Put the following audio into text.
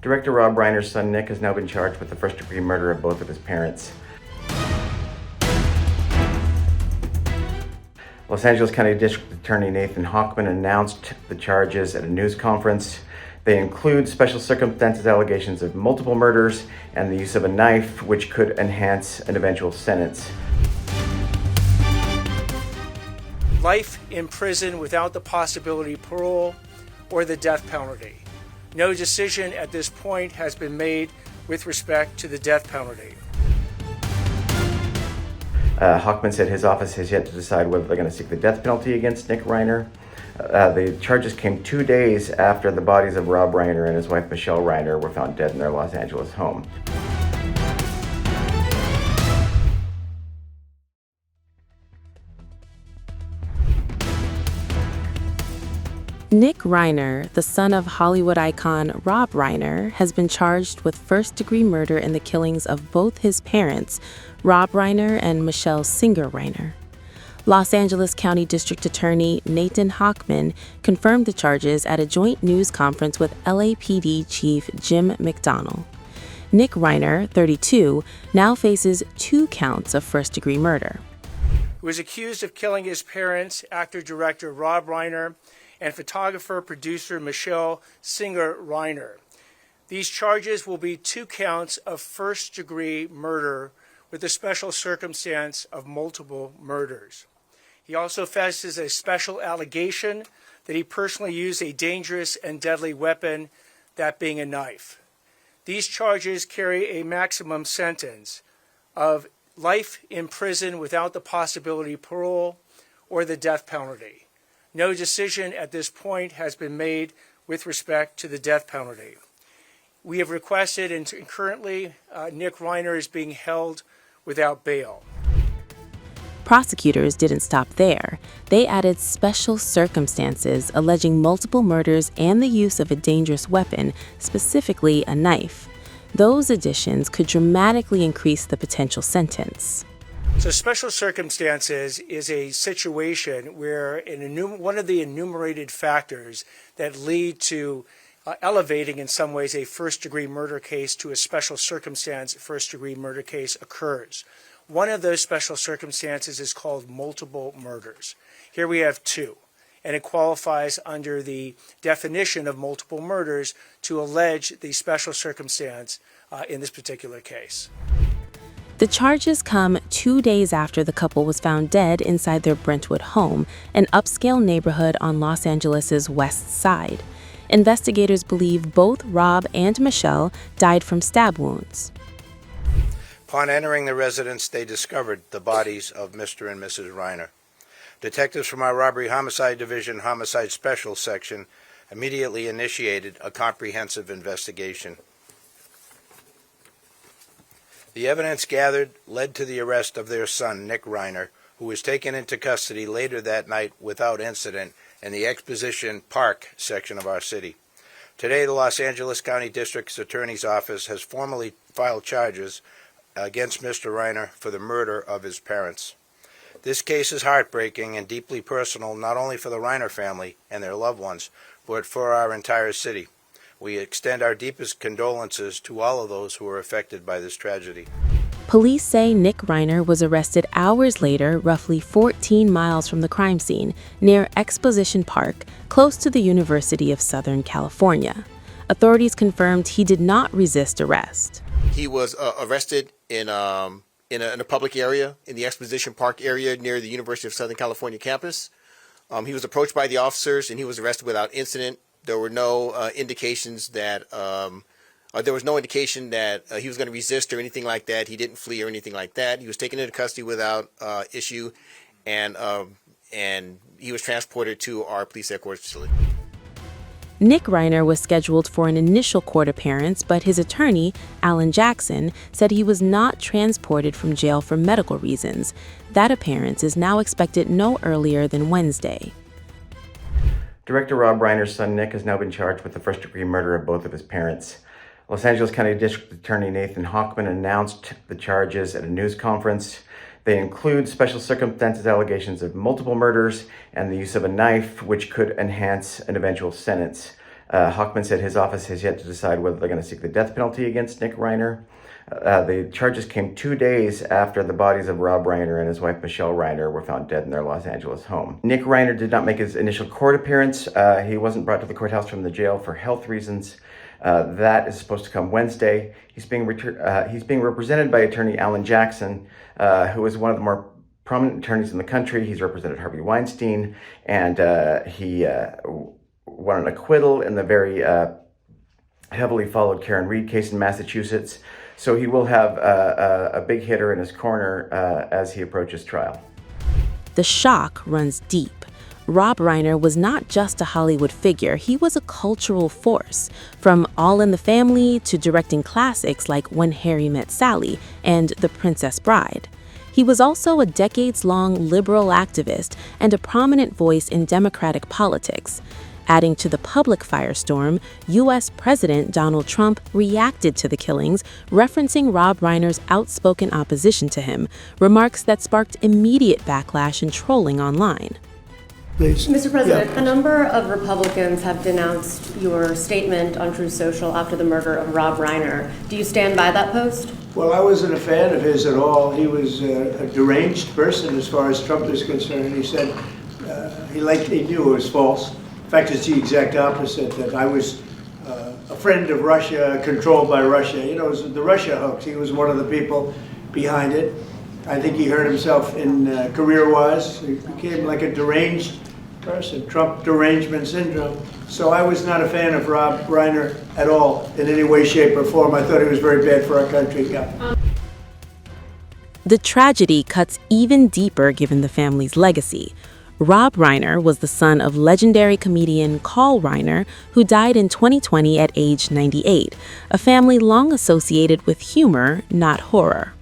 Director Rob Reiner's son Nick has now been charged with the first-degree murder of both of his parents. Los Angeles County District Attorney Nathan Hochman announced the charges at a news conference. They include special circumstances allegations of multiple murders and the use of a knife, which could enhance an eventual sentence. Life in prison without the possibility of parole or the death penalty. No decision at this point has been made with respect to the death penalty. Hochman said his office has yet to decide whether they're going to seek the death penalty against Nick Reiner. The charges came 2 days after the bodies of Rob Reiner and his wife Michele Reiner were found dead in their Los Angeles home. Nick Reiner, the son of Hollywood icon Rob Reiner, has been charged with first-degree murder in the killings of both his parents, Rob Reiner and Michele Singer Reiner. Los Angeles County District Attorney Nathan Hochman confirmed the charges at a joint news conference with LAPD Chief Jim McDonnell. Nick Reiner, 32, now faces 2 counts of first-degree murder. He was accused of killing his parents, actor-director Rob Reiner, and photographer-producer Michele Singer Reiner. These charges will be 2 counts of first-degree murder with the special circumstance of multiple murders. He also faces a special allegation that he personally used a dangerous and deadly weapon, that being a knife. These charges carry a maximum sentence of life in prison without the possibility of parole or the death penalty. No decision at this point has been made with respect to the death penalty. We have requested, and currently Nick Reiner is being held without bail. Prosecutors didn't stop there. They added special circumstances alleging multiple murders and the use of a dangerous weapon, specifically a knife. Those additions could dramatically increase the potential sentence. So special circumstances is a situation where one of the enumerated factors that lead to elevating in some ways a first-degree murder case to a special circumstance first-degree murder case occurs. One of those special circumstances is called multiple murders. Here we have 2, and it qualifies under the definition of multiple murders to allege the special circumstance in this particular case. The charges come 2 days after the couple was found dead inside their Brentwood home, an upscale neighborhood on Los Angeles' west side. Investigators believe both Rob and Michele died from stab wounds. Upon entering the residence, they discovered the bodies of Mr. and Mrs. Reiner. Detectives from our Robbery Homicide Division Homicide Special Section immediately initiated a comprehensive investigation. The evidence gathered led to the arrest of their son, Nick Reiner, who was taken into custody later that night without incident in the Exposition Park section of our city. Today, the Los Angeles County District Attorney's Office has formally filed charges against Mr. Reiner for the murder of his parents. This case is heartbreaking and deeply personal, not only for the Reiner family and their loved ones, but for our entire city. We extend our deepest condolences to all of those who were affected by this tragedy. Police say Nick Reiner was arrested hours later, roughly 14 miles from the crime scene, near Exposition Park, close to the University of Southern California. Authorities confirmed he did not resist arrest. He was arrested in a public area, in the Exposition Park area near the University of Southern California campus. He was approached by the officers and he was arrested without incident. There were no indications that he was going to resist or anything like that. He didn't flee or anything like that. He was taken into custody without issue, and he was transported to our police headquarters facility. Nick Reiner was scheduled for an initial court appearance, but his attorney, Alan Jackson, said he was not transported from jail for medical reasons. That appearance is now expected no earlier than Wednesday. Director Rob Reiner's son Nick has now been charged with the first-degree murder of both of his parents. Los Angeles County District Attorney Nathan Hochman announced the charges at a news conference. They include special circumstances allegations of multiple murders and the use of a knife, which could enhance an eventual sentence. Hochman said his office has yet to decide whether they're going to seek the death penalty against Nick Reiner. The charges came 2 days after the bodies of Rob Reiner and his wife Michele Reiner were found dead in their Los Angeles home. Nick Reiner did not make his initial court appearance. He wasn't brought to the courthouse from the jail for health reasons. That is supposed to come Wednesday. He's being represented by attorney Alan Jackson, who is one of the more prominent attorneys in the country. He's represented Harvey Weinstein, and he won an acquittal in the very heavily followed Karen Reed case in Massachusetts. So he will have a big hitter in his corner as he approaches trial. The shock runs deep. Rob Reiner was not just a Hollywood figure, he was a cultural force. From All in the Family to directing classics like When Harry Met Sally and The Princess Bride. He was also a decades-long liberal activist and a prominent voice in Democratic politics. Adding to the public firestorm, U.S. President Donald Trump reacted to the killings, referencing Rob Reiner's outspoken opposition to him, remarks that sparked immediate backlash and trolling online. Please. Mr. President, Yeah. a number of Republicans have denounced your statement on Truth Social after the murder of Rob Reiner. Do you stand by that post? Well, I wasn't a fan of his at all. He was a deranged person as far as Trump is concerned. He said he knew it was false. In fact, it's the exact opposite, that I was a friend of Russia, controlled by Russia. You know, it was the Russia hoax. He was one of the people behind it. I think he hurt himself in career-wise. He became like a deranged person, Trump derangement syndrome. So I was not a fan of Rob Reiner at all, in any way, shape, or form. I thought he was very bad for our country. Yeah. The tragedy cuts even deeper given the family's legacy. Rob Reiner was the son of legendary comedian Carl Reiner, who died in 2020 at age 98, a family long associated with humor, not horror.